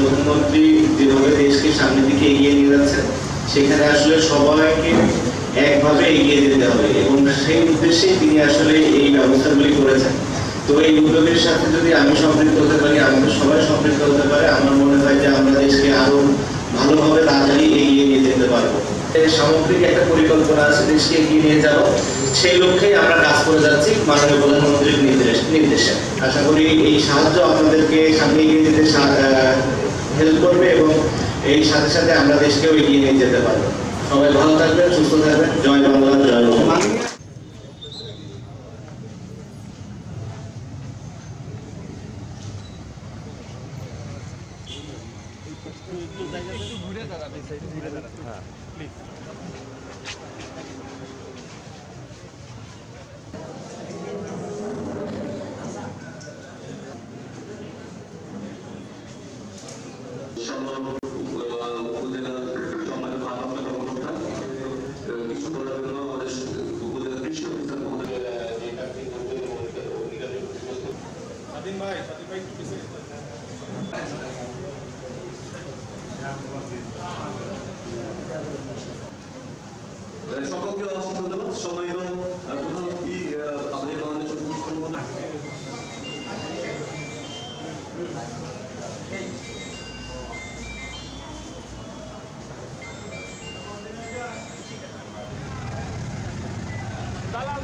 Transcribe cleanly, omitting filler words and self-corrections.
প্রধানমন্ত্রী যেভাবে দেশকে সামনের দিকে এগিয়ে নিয়ে যাচ্ছেন, সেখানে আসলে সবাইকে একভাবে এগিয়ে যেতে হবে এবং সেই উদ্দেশ্যেই তিনি আসলে এই ব্যবস্থাগুলি করেছেন। তো এই উদ্যোগের সাথে যদি আমি সম্পৃক্ত হতে পারি, আমাদের সবাই সম্পৃক্ত হতে পারে, আমার মনে হয় যে আমরা দেশকে আরো ভালোভাবে তাড়াতাড়ি এগিয়ে নিয়ে যেতে পারবো। সামগ্রিক একটা পরিকল্পনা আছে দেশকে এগিয়ে নিয়ে যাওয়া, সেই লক্ষ্যেই আমরা কাজ করে যাচ্ছি মাননীয় প্রধানমন্ত্রীর নির্দেশে। আশা করি এই সাহায্য আপনাদেরকে সামনে এগিয়ে যেতে হেল্প করবে এবং এই সাথে সাথে আমরা দেশকেও এগিয়ে নিয়ে যেতে পারবো। সবাই ভালো থাকবেন, সুস্থ থাকবেন। জয় বাংলা, জয় বাংলা। সকলকে অসংখ্য ধন্যবাদ। সময় এবং প্রধানমন্ত্রী আমাদের বাংলাদেশ দালাল